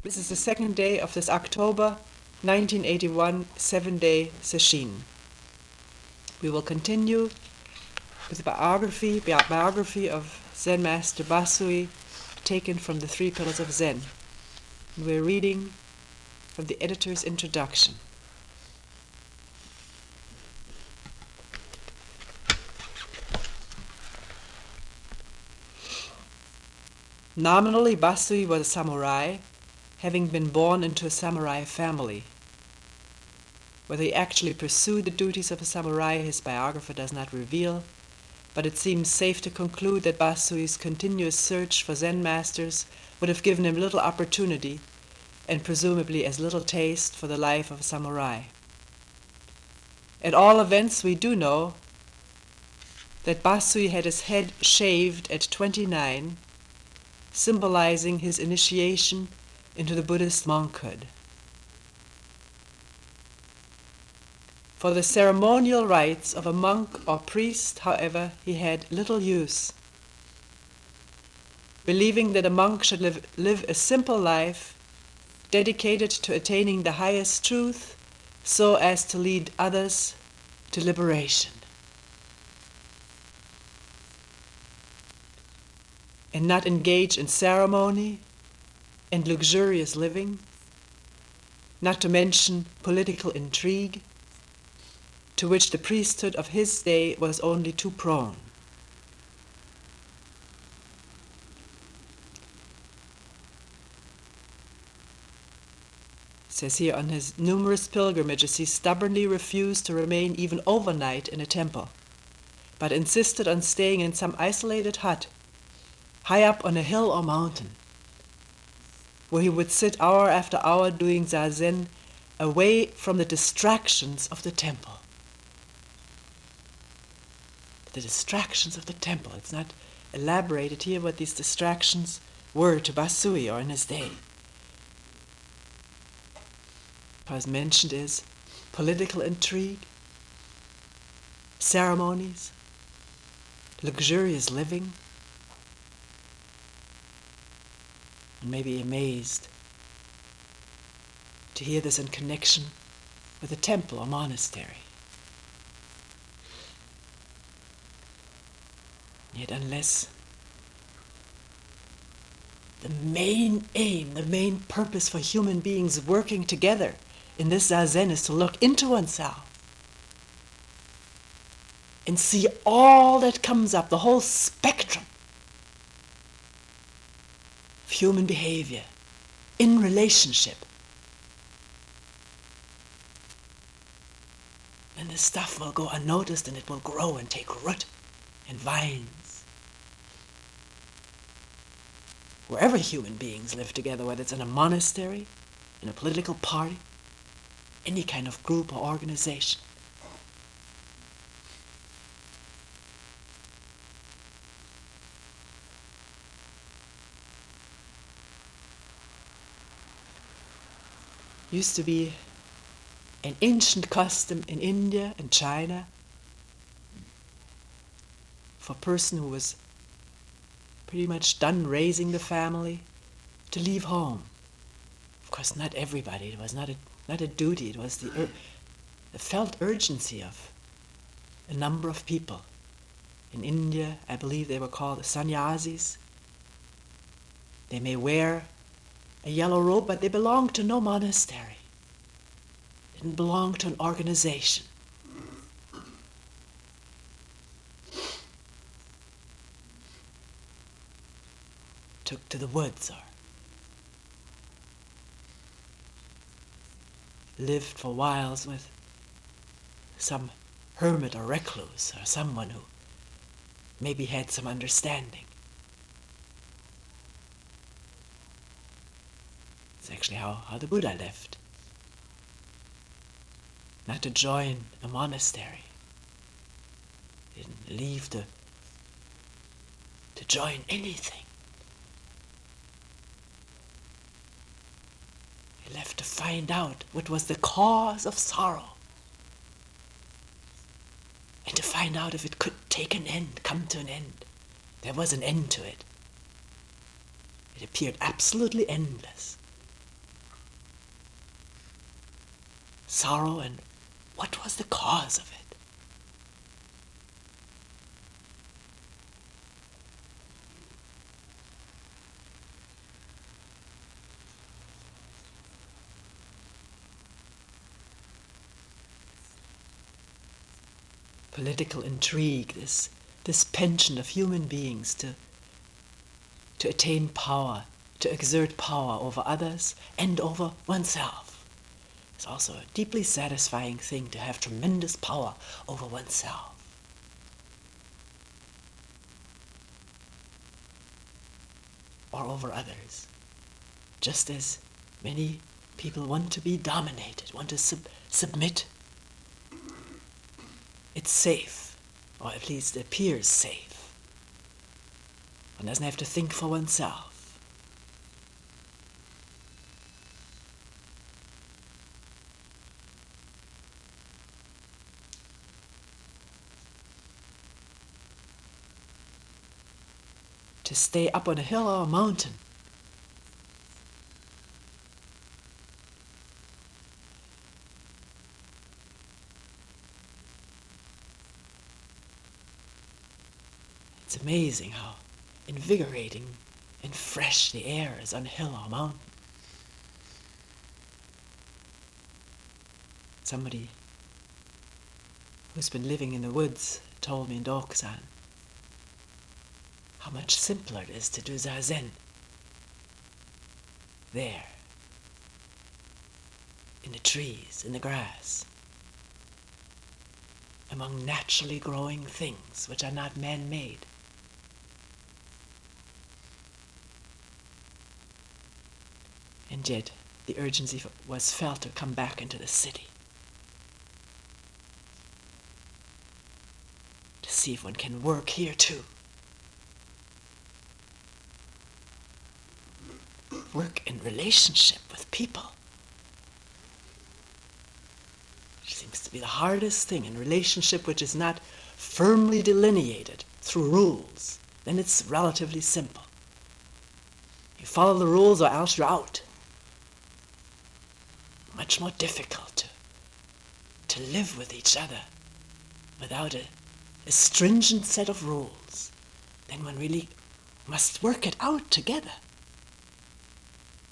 This is the second day of this October 1981 7-day session. We will continue with the biography of Zen Master Basui, taken from the Three Pillars of Zen. And we're reading from the editor's introduction. Nominally, Basui was a samurai, having been born into a samurai family. Whether he actually pursued the duties of a samurai, his biographer does not reveal, but it seems safe to conclude that Basui's continuous search for Zen masters would have given him little opportunity and presumably as little taste for the life of a samurai. At all events, we do know that Basui had his head shaved at 29, symbolizing his initiation into the Buddhist monkhood. For the ceremonial rites of a monk or priest, however, he had little use. Believing that a monk should live a simple life, dedicated to attaining the highest truth, so as to lead others to liberation. And not engage in ceremony and luxurious living, not to mention political intrigue, to which the priesthood of his day was only too prone. It says here, on his numerous pilgrimages, he stubbornly refused to remain even overnight in a temple, but insisted on staying in some isolated hut, high up on a hill or mountain, where he would sit hour after hour doing zazen away from the distractions of the temple. The distractions of the temple. It's not elaborated here what these distractions were to Basui or in his day. What mentioned is political intrigue, ceremonies, luxurious living. And may be amazed to hear this in connection with a temple or monastery. Yet unless the main aim, the main purpose for human beings working together in this zazen is to look into oneself and see all that comes up, the whole spectrum of human behavior in relationship, then this stuff will go unnoticed and it will grow and take root and vines. Wherever human beings live together, whether it's in a monastery, in a political party, any kind of group or organization. Used to be an ancient custom in India and China for a person who was pretty much done raising the family to leave home. Of course, not everybody. It was not a duty. It was the felt urgency of a number of people. In India, I believe they were called the sannyasis. They may wear a yellow robe, but they belonged to no monastery. They didn't belong to an organization. Took to the woods or lived for whiles with some hermit or recluse or someone who maybe had some understanding. It's actually how the Buddha lived. Not to join a monastery. He didn't leave to join anything. He left to find out what was the cause of sorrow and to find out if it could take an end, come to an end. There was an end to it. It appeared absolutely endless. sorrow, and what was the cause of it? Political intrigue, this penchant of human beings to attain power, to exert power over others and over oneself. It's also a deeply satisfying thing to have tremendous power over oneself. Or over others. Just as many people want to be dominated, want to submit. It's safe, or at least it appears safe. One doesn't have to think for oneself. To stay up on a hill or a mountain. It's amazing how invigorating and fresh the air is on a hill or a mountain. Somebody who's been living in the woods told me in Doksan how much simpler it is to do zazen there, in the trees, in the grass, among naturally growing things which are not man-made. And yet the urgency was felt to come back into the city, to see if one can work here too. Work in relationship with people. Which seems to be the hardest thing in relationship which is not firmly delineated through rules. Then it's relatively simple. You follow the rules or else you're out. Much more difficult to live with each other without a stringent set of rules. Then one really must work it out together.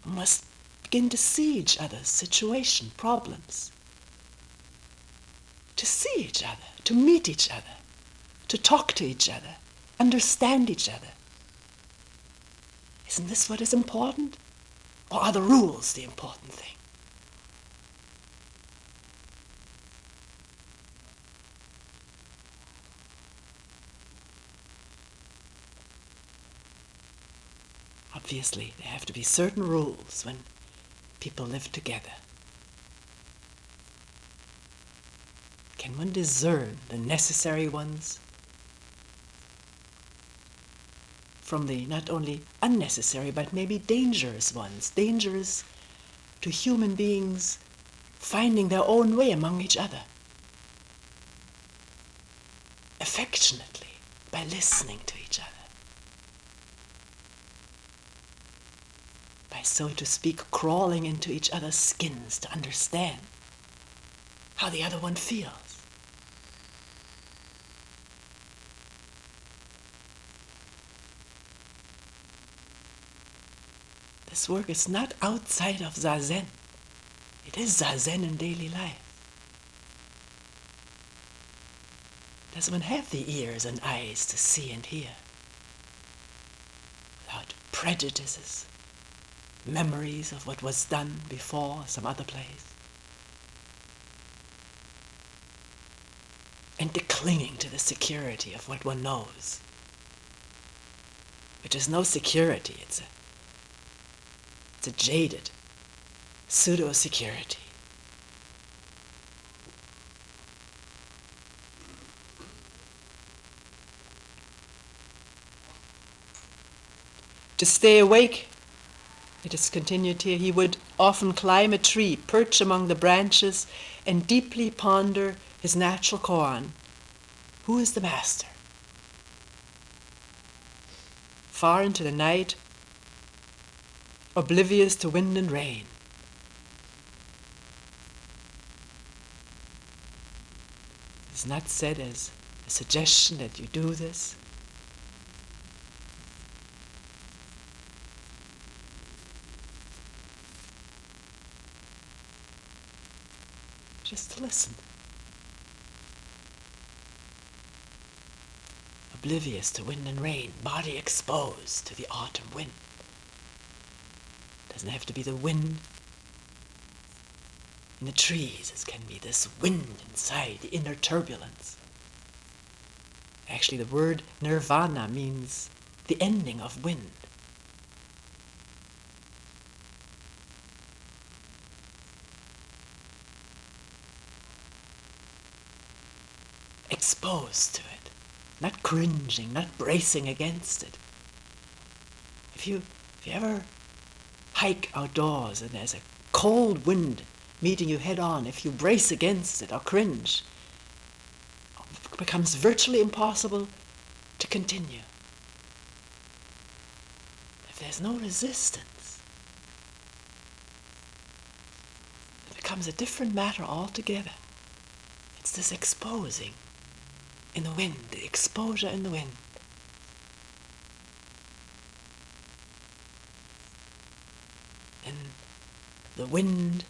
One must begin to see each other's situation, problems. To see each other, to meet each other, to talk to each other, understand each other. Isn't this what is important? Or are the rules the important thing? Obviously, there have to be certain rules when people live together. Can one discern the necessary ones from the not only unnecessary but maybe dangerous ones, dangerous to human beings finding their own way among each other, affectionately, by listening to each other, by, so to speak, crawling into each other's skins to understand how the other one feels. This work is not outside of Zazen. It is Zazen in daily life. Does one have the ears and eyes to see and hear? Without prejudices, memories of what was done before some other place. And the clinging to the security of what one knows. Which is no security, it's a jaded pseudo-security. To stay awake, it is continued here, he would often climb a tree, perch among the branches, and deeply ponder his natural koan. Who is the master? Far into the night, oblivious to wind and rain. It's not said as a suggestion that you do this. Just listen. Oblivious to wind and rain, body exposed to the autumn wind. Doesn't have to be the wind in the trees, it can be this wind inside, the inner turbulence. Actually, the word nirvana means the ending of wind. Exposed to it, not cringing, not bracing against it. If you ever hike outdoors and there's a cold wind meeting you head on, if you brace against it or cringe, it becomes virtually impossible to continue. If there's no resistance, it becomes a different matter altogether. It's this exposing in the wind, the exposure in the wind. And the wind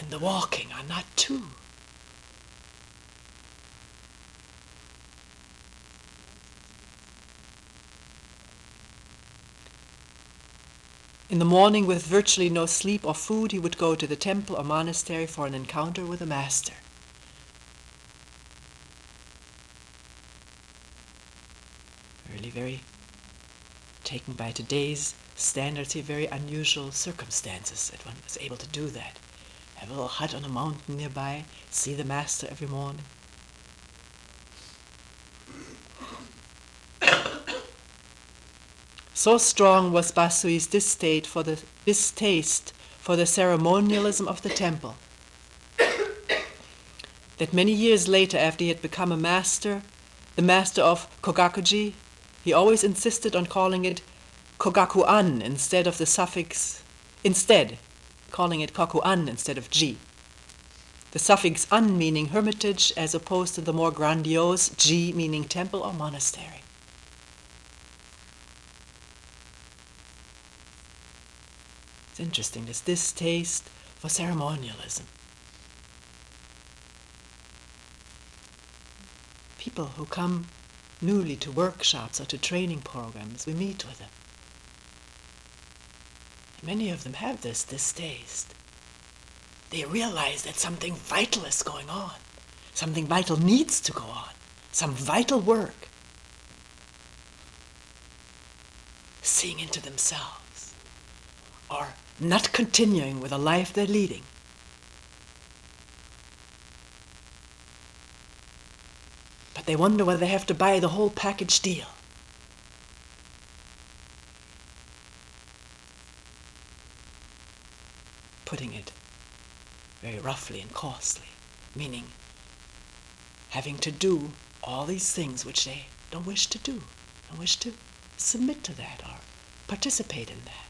and the walking are not two. In the morning, with virtually no sleep or food, he would go to the temple or monastery for an encounter with a master. Really very taken by today's standards, very unusual circumstances that one was able to do that. Have a little hut on a mountain nearby, see the master every morning. So strong was Basui's distaste for the ceremonialism of the temple that many years later, after he had become a master, the master of Kogakuji, he always insisted on calling it Kogaku-an instead of the suffix, calling it Koku-an instead of ji. The suffix an meaning hermitage as opposed to the more grandiose ji meaning temple or monastery. It's interesting, this distaste for ceremonialism. People who come newly to workshops or to training programs, we meet with them. Many of them have this distaste. They realize that something vital is going on. Something vital needs to go on. Some vital work. Seeing into themselves. Or not continuing with the life they're leading. But they wonder whether they have to buy the whole package deal. Putting it very roughly and coarsely, meaning having to do all these things which they don't wish to do, don't wish to submit to that or participate in that.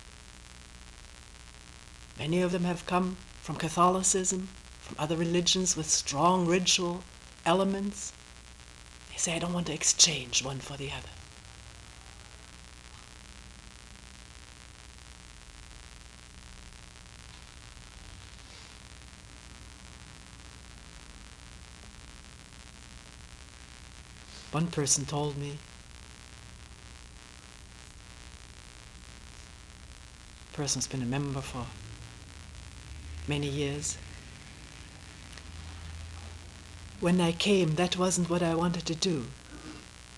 Many of them have come from Catholicism, from other religions with strong ritual elements. They say, I don't want to exchange one for the other. One person told me, a person's been a member for many years, when I came, that wasn't what I wanted to do,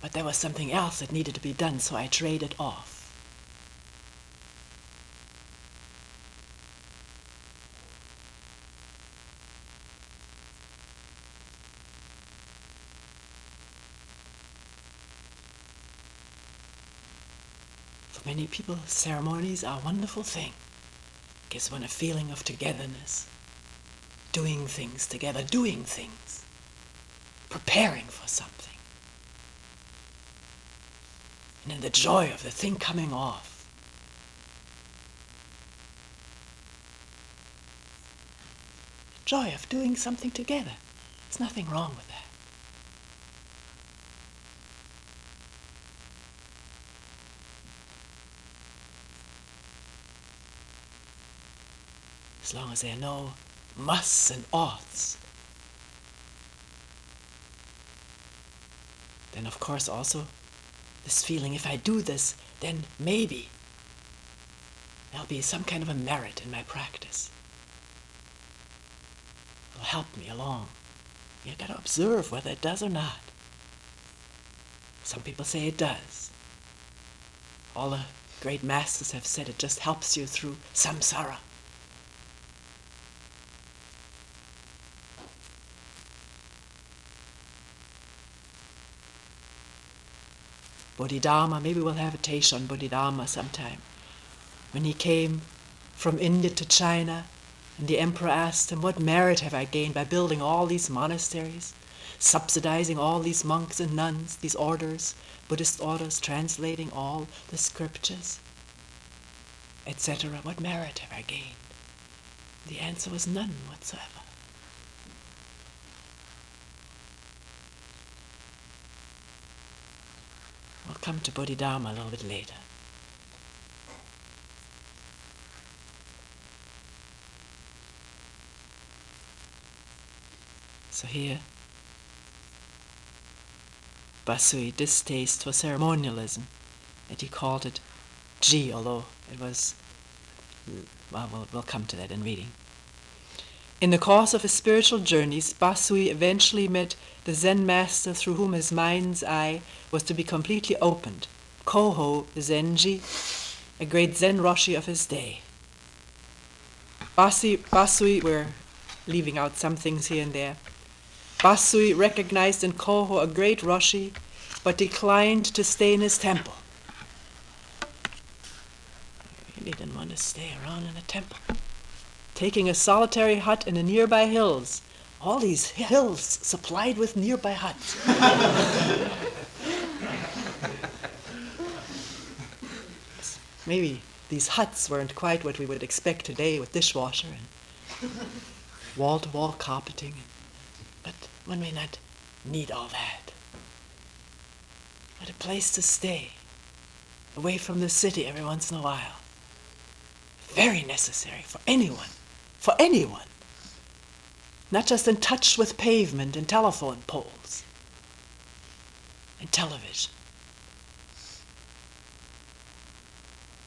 but there was something else that needed to be done, so I traded off. For many people, ceremonies are a wonderful thing. Gives one a feeling of togetherness, doing things together, doing things, preparing for something. And in the joy of the thing coming off, the joy of doing something together, there's nothing wrong with that. as long as there are no musts and oughts. Then of course also this feeling, if I do this, then maybe there'll be some kind of a merit in my practice. It'll help me along. You've got to observe whether it does or not. Some people say it does. All the great masters have said it just helps you through samsara. Bodhidharma, maybe we'll have a taste on Bodhidharma sometime. When he came from India to China, and the emperor asked him, what merit have I gained by building all these monasteries, subsidizing all these monks and nuns, these orders, Buddhist orders, translating all the scriptures, etc. What merit have I gained? The answer was none whatsoever. We'll come to Bodhidharma a little bit later. So here, Basui distaste for ceremonialism, and he called it ji, although it was, well, we'll come to that in reading. In the course of his spiritual journeys, Basui eventually met the Zen master through whom his mind's eye was to be completely opened, Koho Zenji, a great Zen Roshi of his day. Basui, we're leaving out some things here and there. Basui recognized in Koho a great Roshi, but declined to stay in his temple. He really didn't want to stay around in a temple. Taking a solitary hut in the nearby hills. All these hills supplied with nearby huts. Maybe these huts weren't quite what we would expect today with dishwasher and wall-to-wall carpeting. But one may not need all that. But a place to stay, away from the city every once in a while. Very necessary for anyone. For anyone. Not just in touch with pavement and telephone poles and television.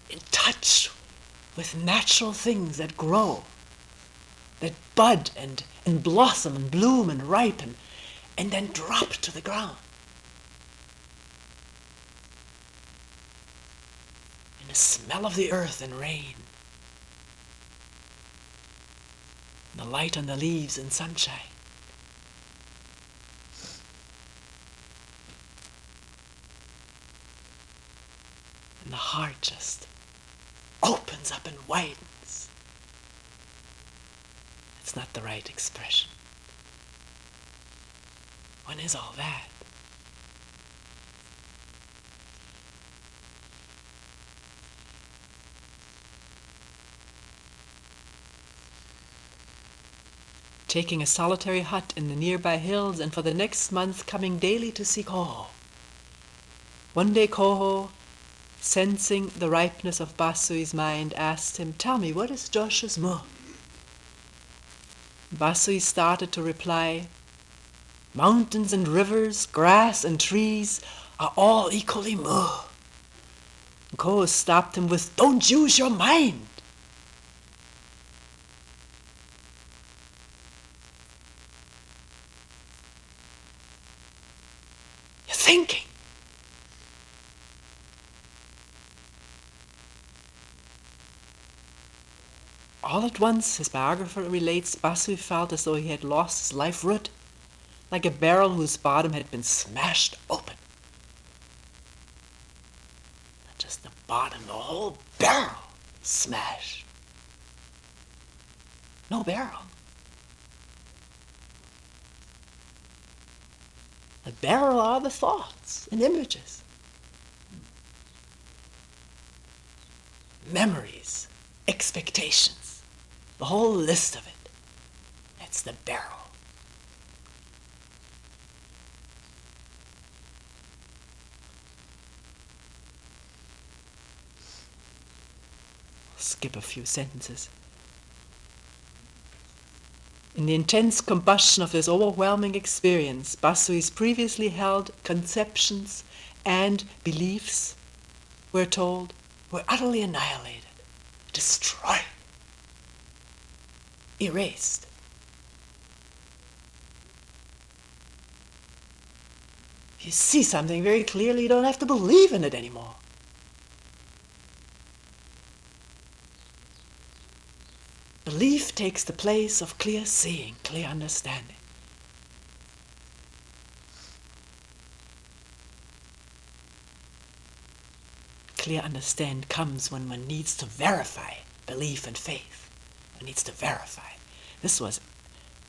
In touch with natural things that grow, that bud and blossom and bloom and ripen and then drop to the ground. And the smell of the earth and rain. And the light on the leaves and sunshine. And the heart just opens up and widens. It's not the right expression. When is all that? Taking a solitary hut in the nearby hills, and for the next month coming daily to see Koho. One day Koho, sensing the ripeness of Basui's mind, asked him, "Tell me, what is Joshu's mu?" Basui started to reply, "Mountains and rivers, grass and trees are all equally mu." Koho stopped him with, "Don't use your mind." You're thinking. All at once, his biographer relates, Basui felt as though he had lost his life root, like a barrel whose bottom had been smashed open. Not just the bottom, the whole barrel smashed. No barrel. The barrel are the thoughts and images, memories, expectations. The whole list of it. That's the barrel. I'll skip a few sentences. In the intense combustion of this overwhelming experience, Basui's previously held conceptions and beliefs, we're told, were utterly annihilated, destroyed, erased. If you see something very clearly, you don't have to believe in it anymore. Belief takes the place of clear seeing, clear understanding. Clear understand comes when one needs to verify belief and faith. One needs to verify. This was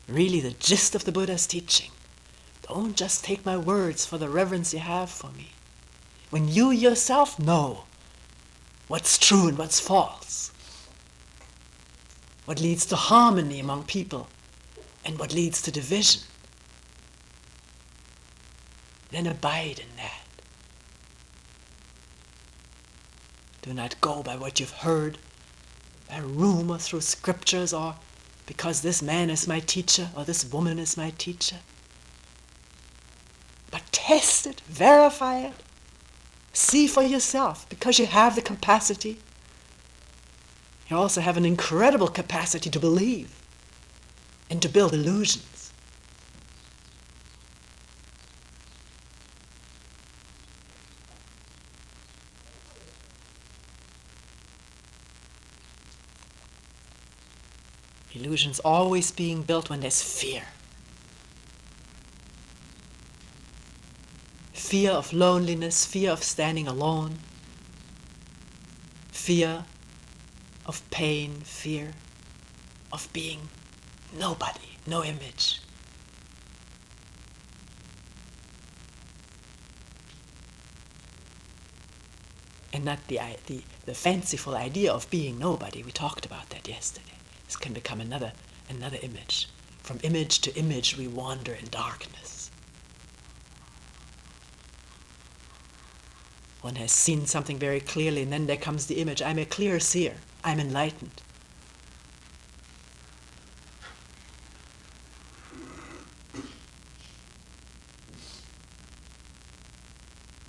really the gist of the Buddha's teaching. Don't just take my words for the reverence you have for me. When you yourself know what's true and what's false, what leads to harmony among people and what leads to division, then abide in that. Do not go by what you've heard, by rumor through scriptures, or because this man is my teacher or this woman is my teacher. But test it, verify it, see for yourself, because you have the capacity. You also have an incredible capacity to believe and to build illusions. Illusions always being built when there's fear. Fear of loneliness, fear of standing alone, fear of pain, fear of being nobody, no image. And not the fanciful idea of being nobody. We talked about that yesterday. This can become another image. From image to image we wander in darkness. One has seen something very clearly, and then there comes the image. I'm a clear seer. I'm enlightened.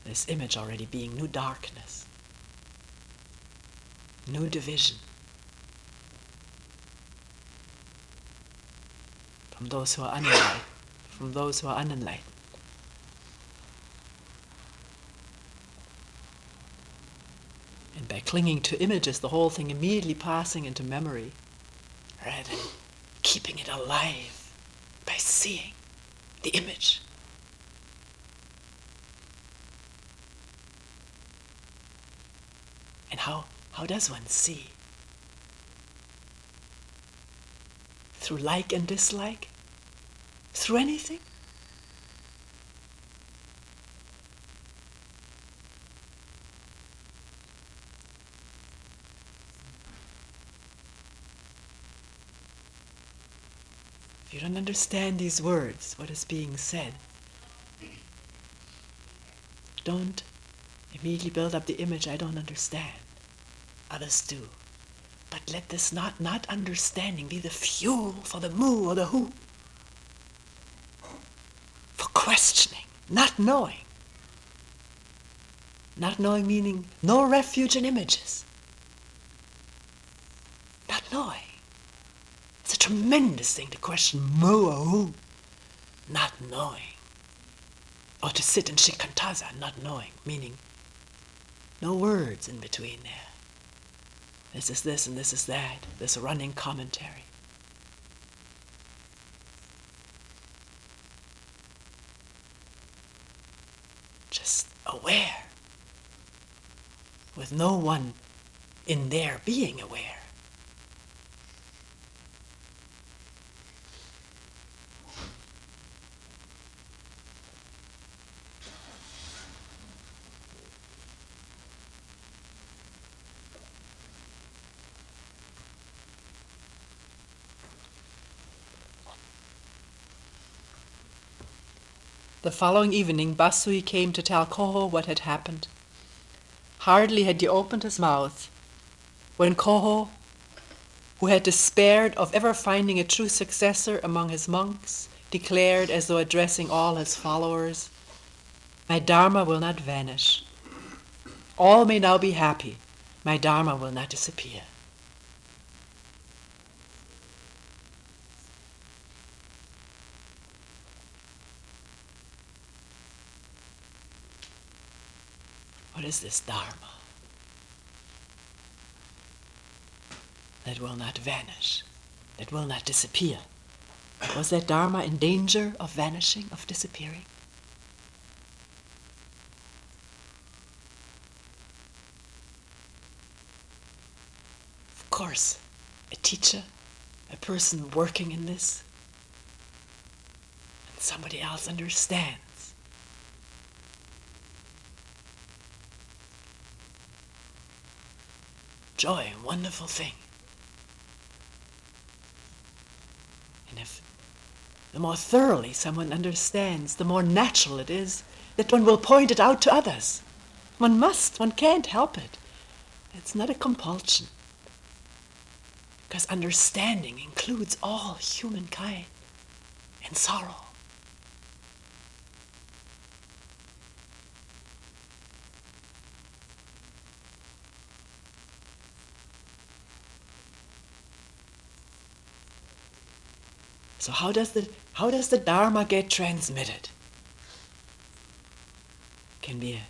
This image already being new darkness, new division. From those who are unenlightened, from those who are unenlightened. And by clinging to images, the whole thing immediately passing into memory, rather than keeping it alive by seeing the image. And how does one see? Through like and dislike? Through anything? If you don't understand these words, what is being said, don't immediately build up the image, I don't understand. Others do. But let this not understanding be the fuel for the moo or the who. For questioning, not knowing. Not knowing meaning no refuge in images. Not knowing. It's a tremendous thing to question moo or who. Not knowing. Or to sit in shikantaza, not knowing, meaning no words in between there. This is this and this is that, this running commentary. Just aware, with no one in there being aware. The following evening, Basui came to tell Koho what had happened. Hardly had he opened his mouth when Koho who had despaired of ever finding a true successor among his monks, declared as though addressing all his followers, "My Dharma will not vanish. All may now be happy. My Dharma will not disappear." What is this Dharma that will not vanish, that will not disappear? Was that Dharma in danger of vanishing, of disappearing? Of course, a teacher, a person working in this, and somebody else understands. Joy, a wonderful thing. And if the more thoroughly someone understands, the more natural it is that one will point it out to others. One must, one can't help it. It's not a compulsion. Because understanding includes all humankind and sorrow. So how does the Dharma get transmitted? Can be a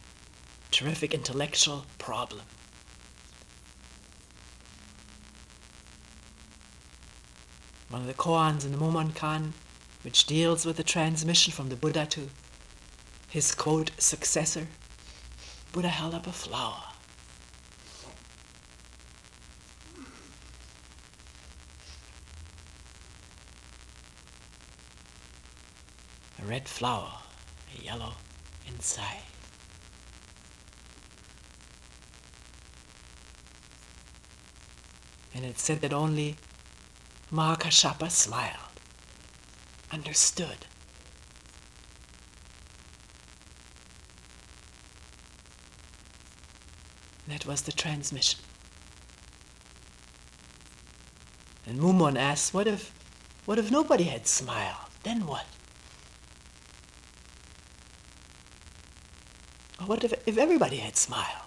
terrific intellectual problem. One of the koans in the Mumonkan, which deals with the transmission from the Buddha to his, quote, successor, Buddha held up a flower. A red flower, a yellow inside. And it said that only Mahakashapa smiled, understood. That was the transmission. And Mumon asked, what if nobody had smiled? Then what? Or what if everybody had smiled?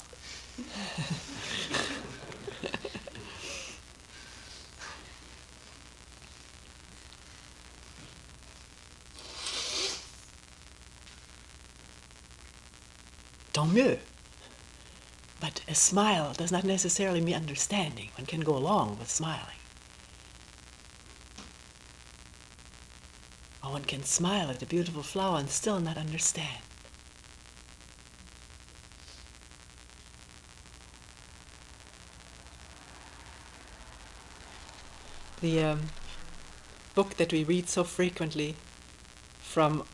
Tant mieux. But a smile does not necessarily mean understanding. One can go along with smiling. Or one can smile at a beautiful flower and still not understand. The book that we read so frequently from,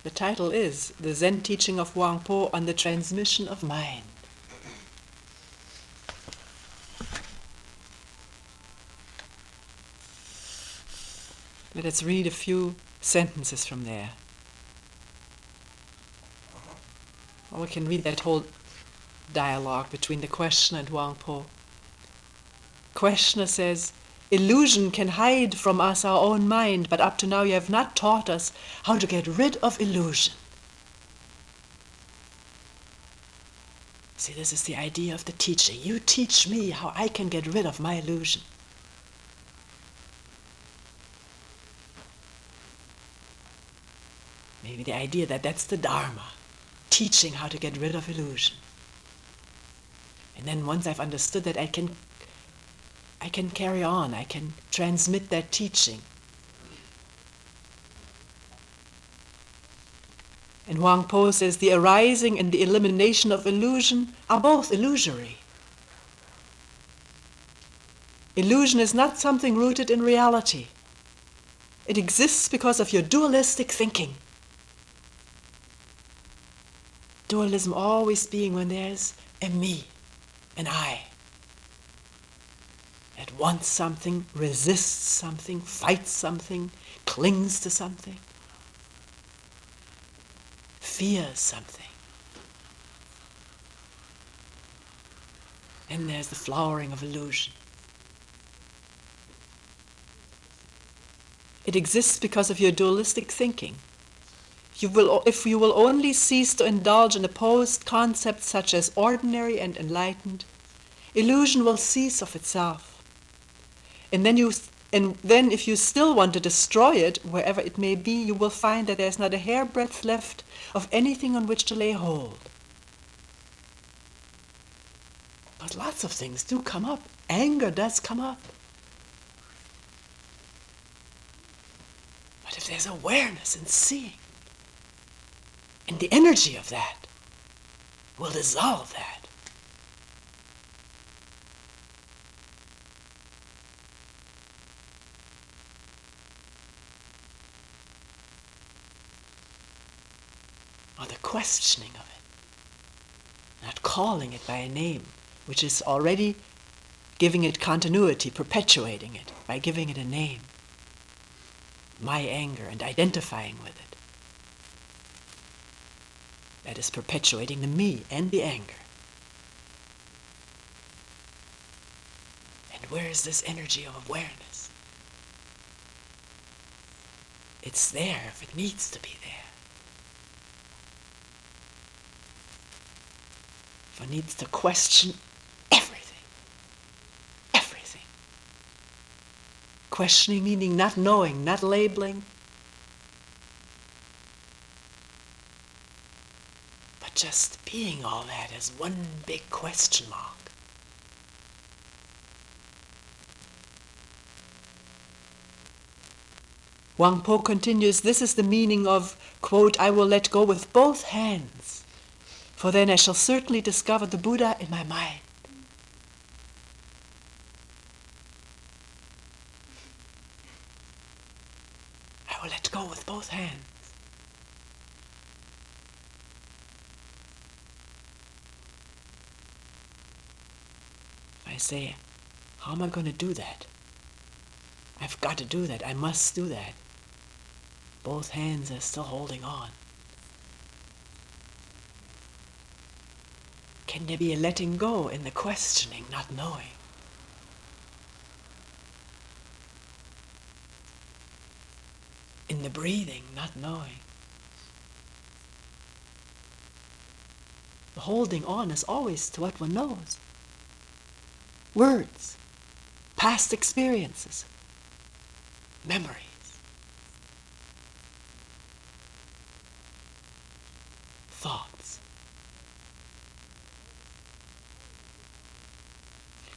the title is The Zen Teaching of Huangpo on the Transmission of Mind. Let us read a few sentences from there. Or we can read that whole dialogue between the questioner and Huangpo. Questioner says, "Illusion can hide from us our own mind, but up to now you have not taught us how to get rid of illusion." See, this is the idea of the teacher. You teach me how I can get rid of my illusion. Maybe the idea that that's the Dharma, teaching how to get rid of illusion. And then once I've understood that, I can carry on, I can transmit that teaching. And Huangpo says the arising and the elimination of illusion are both illusory. Illusion is not something rooted in reality. It exists because of your dualistic thinking. Dualism always being when there's a me, an I, that wants something, resists something, fights something, clings to something, fears something. And there's the flowering of illusion. It exists because of your dualistic thinking. If you will only cease to indulge in opposed concepts such as ordinary and enlightened, illusion will cease of itself. And then if you still want to destroy it, wherever it may be, you will find that there's not a hairbreadth left of anything on which to lay hold. But lots of things do come up. Anger does come up. But if there's awareness and seeing, and the energy of that will dissolve that. Or the questioning of it, not calling it by a name, which is already giving it continuity, perpetuating it by giving it a name. My anger, and identifying with it. That is perpetuating the me and the anger. And where is this energy of awareness? It's there if it needs to be there. If it needs to question everything. Everything. Questioning meaning not knowing, not labeling. Just being all that as one big question mark. Wang Po continues, this is the meaning of, quote, I will let go with both hands, for then I shall certainly discover the Buddha in my mind. I will let go with both hands. I say, how am I going to do that? I've got to do that. I must do that. Both hands are still holding on. Can there be a letting go in the questioning, not knowing? In the breathing, not knowing? The holding on is always to what one knows. Words, past experiences, memories. Thoughts.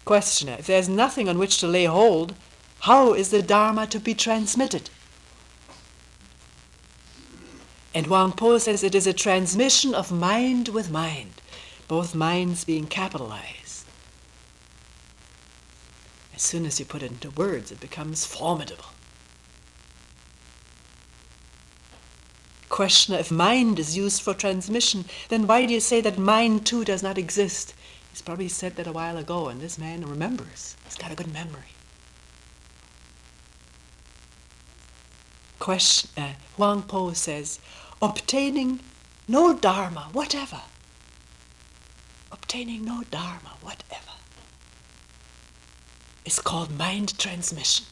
Questioner, if there's nothing on which to lay hold, how is the Dharma to be transmitted? And Wang Po says it is a transmission of mind with mind, both minds being capitalized. As soon as you put it into words, it becomes formidable. Questioner, if mind is used for transmission, then why do you say that mind too does not exist? He's probably said that a while ago, and this man remembers. He's got a good memory. Wang Po says, obtaining no Dharma, whatever. Obtaining no Dharma, whatever. It's called mind transmission.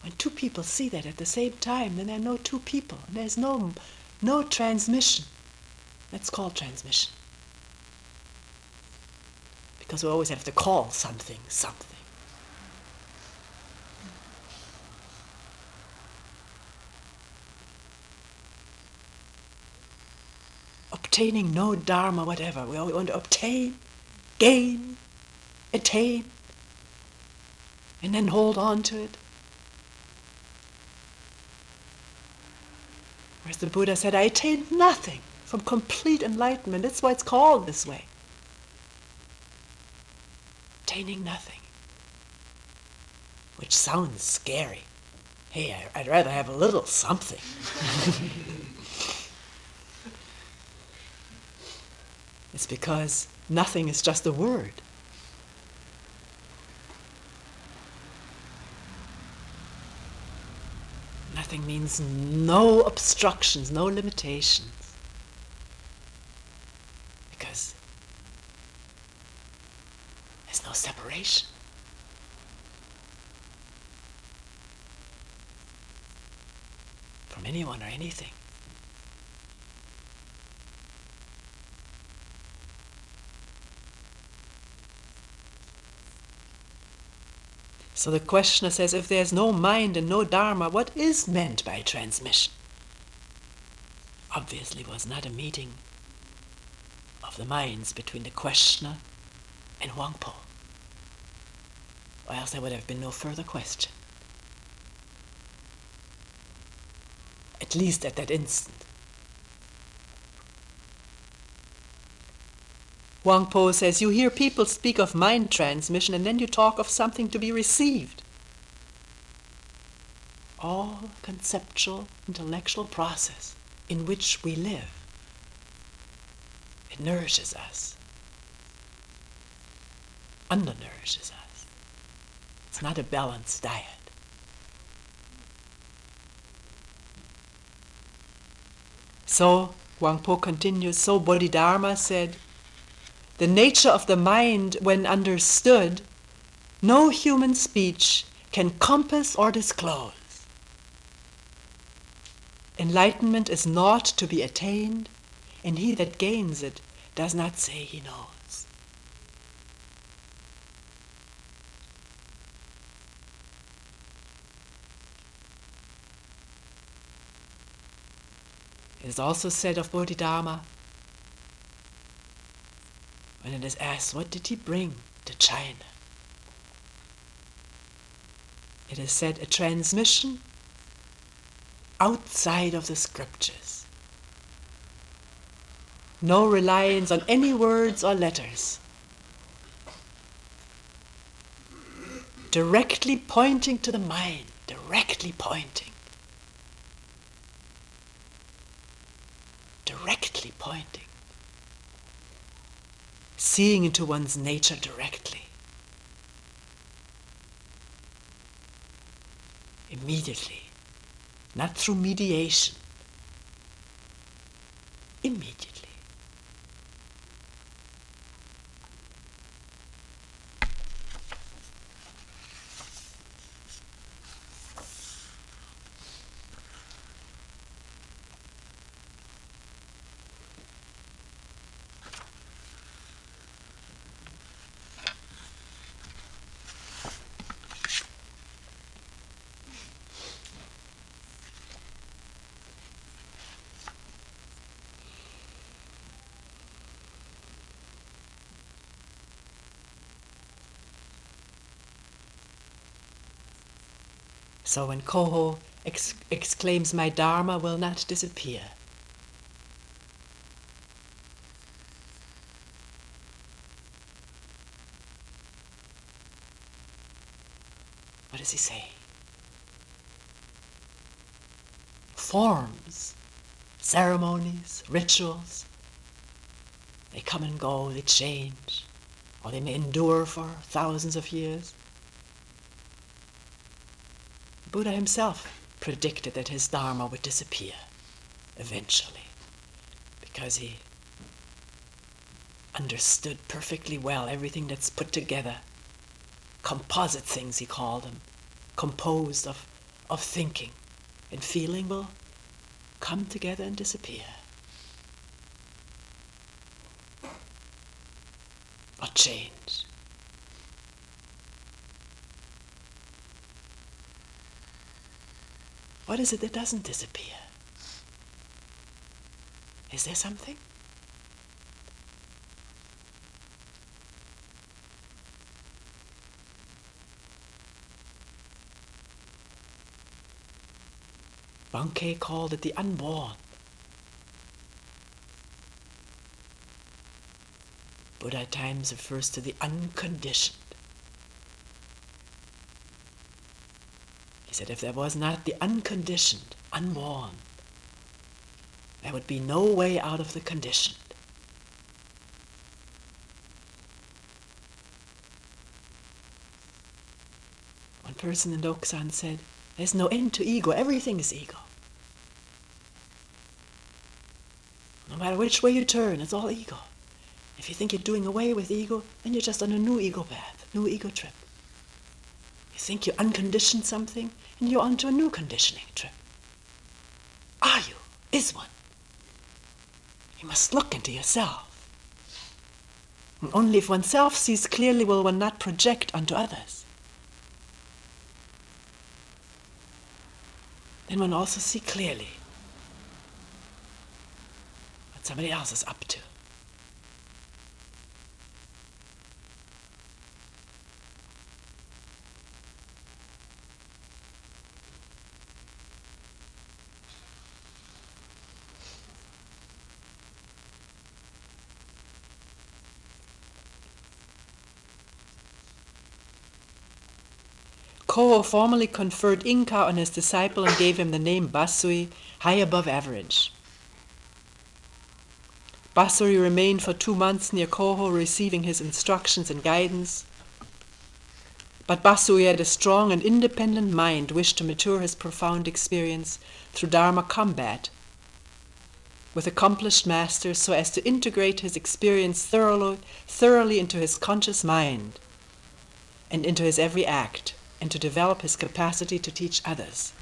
When two people see that at the same time, then there are no two people. There's no transmission. That's called transmission. Because we always have to call something. Obtaining no Dharma, whatever. We always want to obtain, gain, attain, and then hold on to it. Whereas the Buddha said, I attained nothing from complete enlightenment. That's why it's called this way. Attaining nothing. Which sounds scary. Hey, I'd rather have a little something. It's because nothing is just a word. Nothing means no obstructions, no limitations. Because There's no separation. From anyone or anything. So the questioner says, if there's no mind and no dharma, what is meant by transmission? Obviously was not a meeting of the minds between the questioner and Wangpo, or else there would have been no further question. At least at that instant. Wangpo says, you hear people speak of mind transmission and then you talk of something to be received. All conceptual, intellectual process in which we live. It nourishes us. Undernourishes us. It's not a balanced diet. So, Wangpo continues, so Bodhidharma said, the nature of the mind, when understood, no human speech can compass or disclose. Enlightenment is not to be attained, and he that gains it does not say he knows. It is also said of Bodhidharma, when it is asked, what did he bring to China? It is said, a transmission outside of the scriptures. No reliance on any words or letters. Directly pointing to the mind, directly pointing. Directly pointing. Seeing into one's nature directly. Immediately. Not through mediation. Immediately. So when Koho exclaims, my Dharma will not disappear, what does he say? Forms, ceremonies, rituals, they come and go, they change, or they may endure for thousands of years. Buddha himself predicted that his Dharma would disappear eventually, because he understood perfectly well everything that's put together. Composite things, he called them, composed of thinking and feeling, will come together and disappear. Or change. What is it that doesn't disappear? Is there something? Bankei called it the unborn. Buddha at times refers to the unconditioned. He said if there was not the unconditioned, unborn, there would be no way out of the conditioned. One person in Doksan said, there's no end to ego, everything is ego. No matter which way you turn, it's all ego. If you think you're doing away with ego, then you're just on a new ego path, new ego trip. You think you unconditioned something, and you're onto a new conditioning trip. Are you? Is one? You must look into yourself. And only if oneself sees clearly will one not project onto others. Then one also see clearly what somebody else is up to. Koho formally conferred Inca on his disciple and gave him the name Basui, high above average. Basui remained for 2 months near Koho, receiving his instructions and guidance. But Basui had a strong and independent mind, wished to mature his profound experience through Dharma combat with accomplished masters so as to integrate his experience thoroughly into his conscious mind and into his every act, and to develop his capacity to teach others.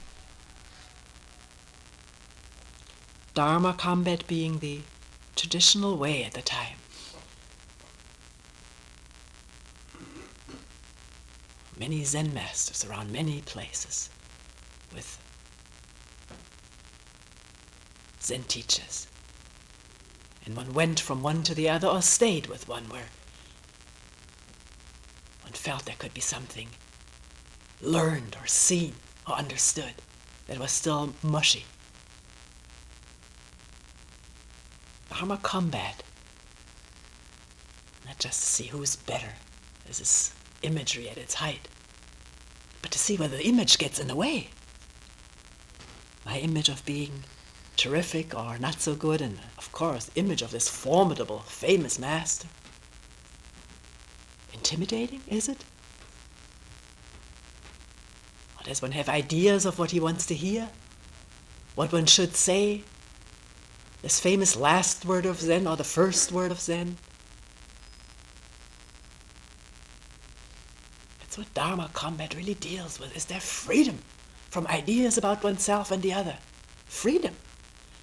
Dharma combat being the traditional way at the time. Many Zen masters around many places with Zen teachers. And one went from one to the other or stayed with one where one felt there could be something learned or seen or understood that was still mushy. Dharma combat, not just to see who's better, this is imagery at its height, but to see whether the image gets in the way. My image of being terrific or not so good, and of course the image of this formidable, famous master. Intimidating, is it? Or does one have ideas of what he wants to hear? What one should say? This famous last word of Zen or the first word of Zen? That's what Dharma combat really deals with. Is there freedom from ideas about oneself and the other? Freedom,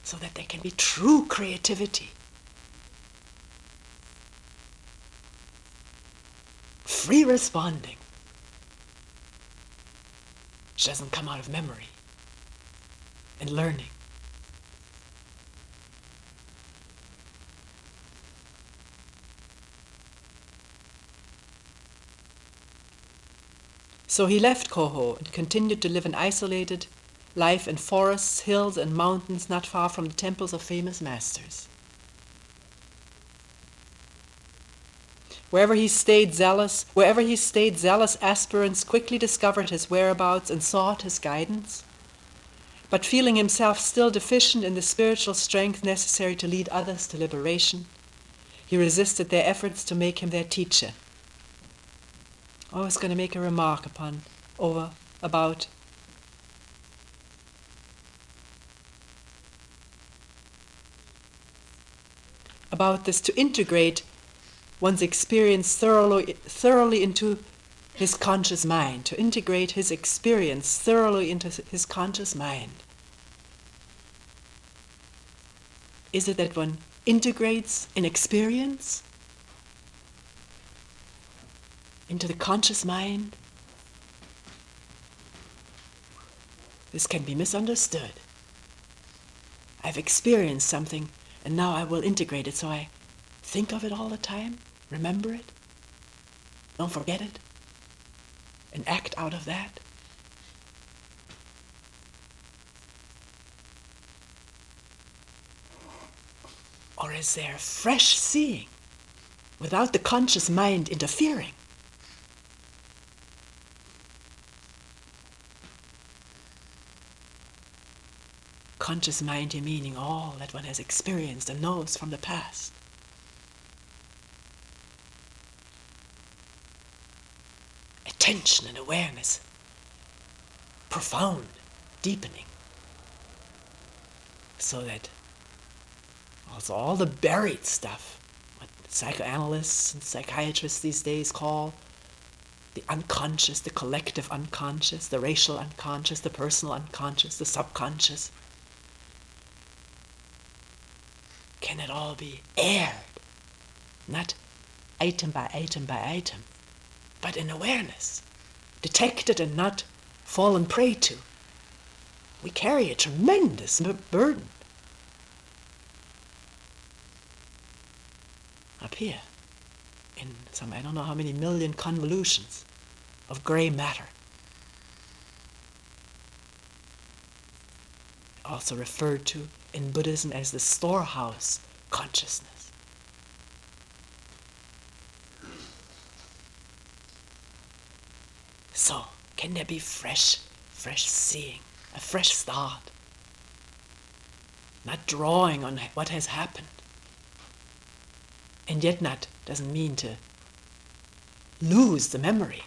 so that there can be true creativity. Free responding, which doesn't come out of memory and learning. So he left Koho and continued to live an isolated life in forests, hills, and mountains not far from the temples of famous masters. Wherever he stayed, zealous aspirants quickly discovered his whereabouts and sought his guidance. But feeling himself still deficient in the spiritual strength necessary to lead others to liberation, he resisted their efforts to make him their teacher. I was going to make a remark about this, to integrate one's experience thoroughly into his conscious mind, to integrate his experience thoroughly into his conscious mind. Is it that one integrates an experience into the conscious mind? This can be misunderstood. I've experienced something and now I will integrate it, so I think of it all the time, remember it, don't forget it, and act out of that. Or is there fresh seeing without the conscious mind interfering? Conscious mind here meaning all that one has experienced and knows from the past. Attention and awareness, profound, deepening, so that also all the buried stuff, what psychoanalysts and psychiatrists these days call the unconscious, the collective unconscious, the racial unconscious, the personal unconscious, the subconscious. Can it all be aired? Not item by item by item, but in awareness, detected and not fallen prey to. We carry a tremendous burden up here in some, I don't know how many million convolutions of gray matter. Also referred to in Buddhism as the storehouse consciousness. So, can there be fresh seeing, a fresh start? Not drawing on what has happened. And yet not doesn't mean to lose the memory.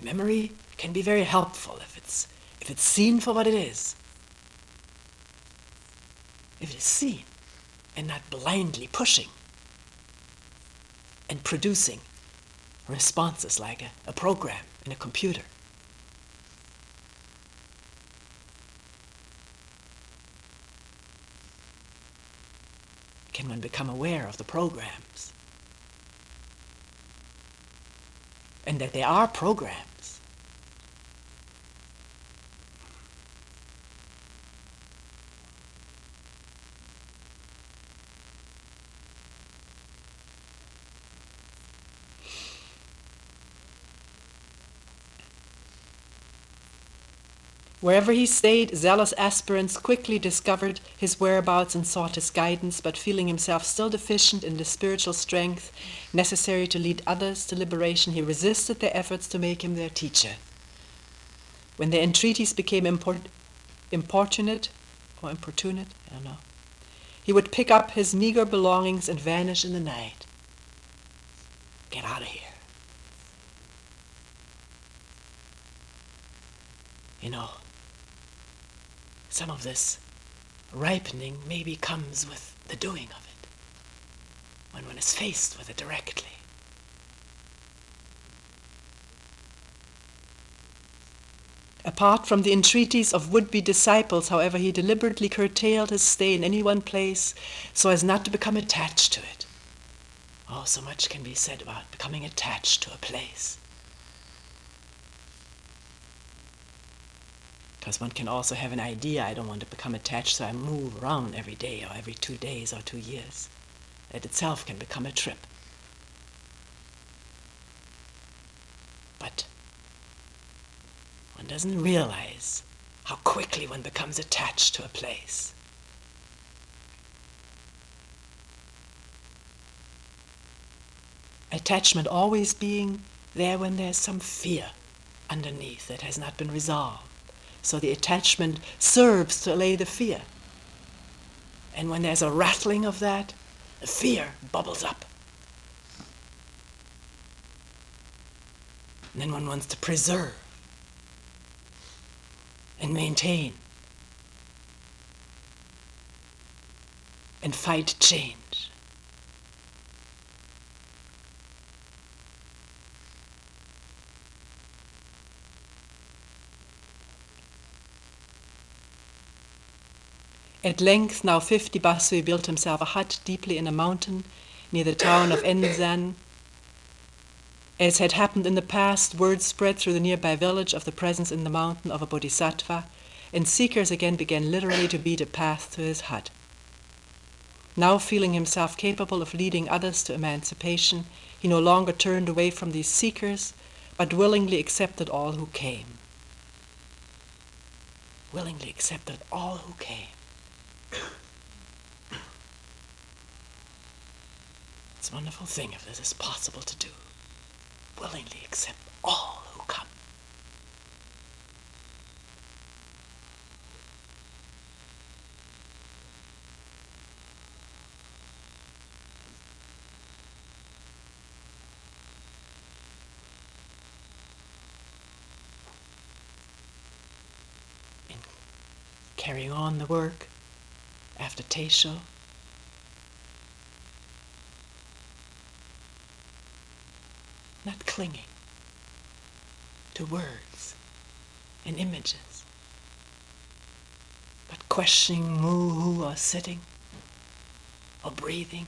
Memory can be very helpful if it's seen for what it is. If it is seen and not blindly pushing and producing responses like a program in a computer. Can one become aware of the programs? And that they are programs. Wherever he stayed, zealous aspirants quickly discovered his whereabouts and sought his guidance, but feeling himself still deficient in the spiritual strength necessary to lead others to liberation, he resisted their efforts to make him their teacher. When their entreaties became importunate, I don't know, he would pick up his meager belongings and vanish in the night. Get out of here. You know, some of this ripening maybe comes with the doing of it, when one is faced with it directly. Apart from the entreaties of would-be disciples, however, he deliberately curtailed his stay in any one place so as not to become attached to it. Oh, so much can be said about becoming attached to a place. Because one can also have an idea, I don't want to become attached, so I move around every day or every 2 days or 2 years. That itself can become a trip. But one doesn't realize how quickly one becomes attached to a place. Attachment always being there when there's some fear underneath that has not been resolved. So the attachment serves to allay the fear. And when there's a rattling of that, the fear bubbles up. And then one wants to preserve and maintain and fight change. At length, now 50, Basui built himself a hut deeply in a mountain near the town of Enzan. As had happened in the past, word spread through the nearby village of the presence in the mountain of a bodhisattva, and seekers again began literally to beat a path to his hut. Now feeling himself capable of leading others to emancipation, he no longer turned away from these seekers, but willingly accepted all who came. Willingly accepted all who came. It's a wonderful thing if this is possible to do. Willingly accept all who come. In carrying on the work after Teisho, not clinging to words and images, but questioning who or sitting or breathing,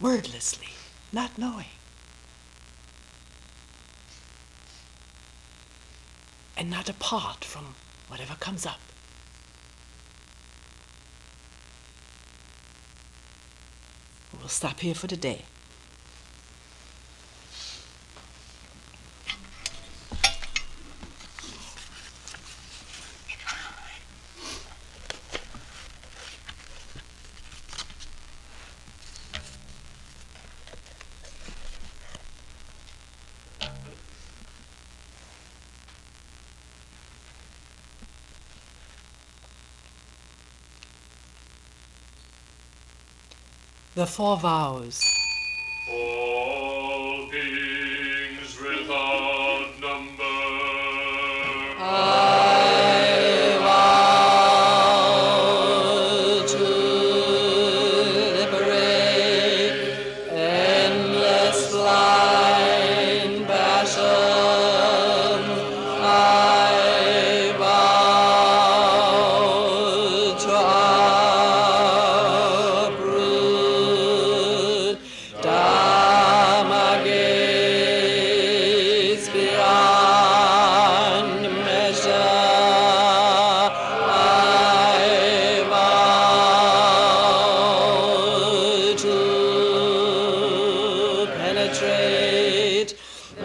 wordlessly, not knowing, and not apart from whatever comes up. We'll stop here for today. The Four Vows. All beings without number. I vow to liberate endless blind passion. I vow to uproot Dharma gates beyond measure. I vow to penetrate the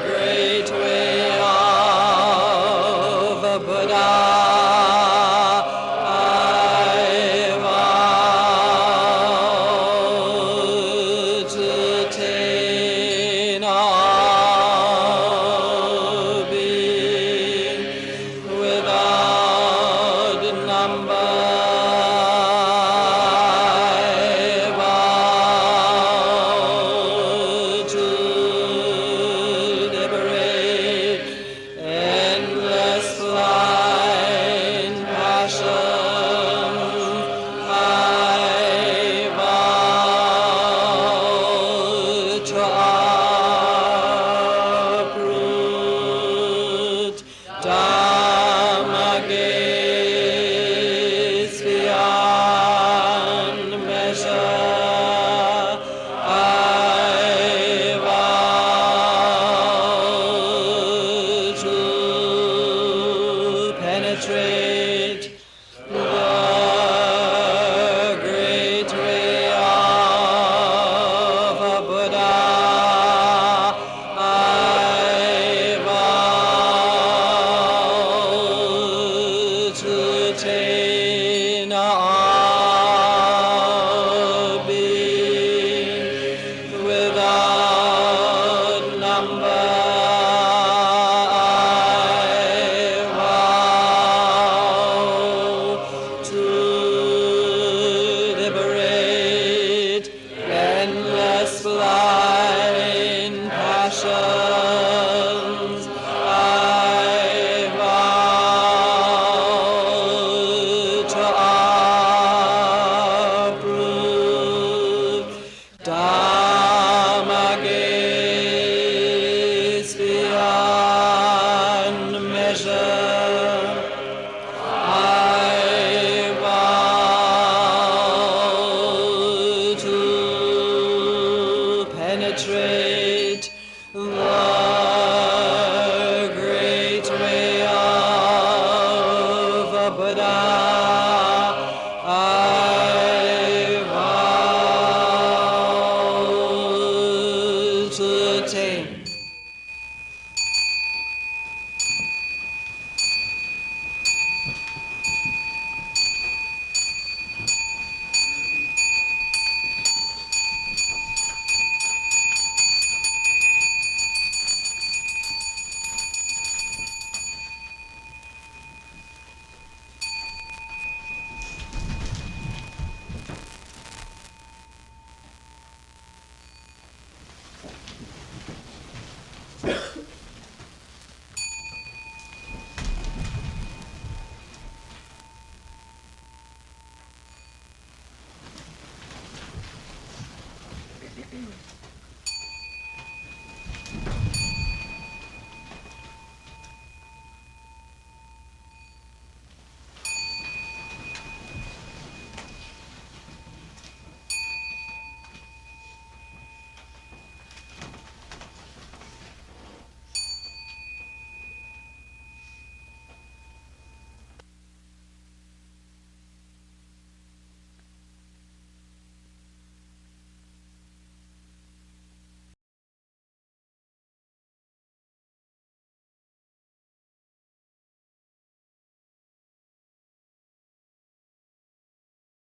great way of a Buddha. I vow to attain all being without number. I vow to liberate endless blind passion. I vow to uproot Dharma gates beyond measure. I vow to penetrate the great way of a Buddha. I vow to attain all being without number. I vow to liberate endless blind passions. I vow to uproot Dharma gates beyond measure. I vow to penetrate the great way of a Buddha. I vow to attain.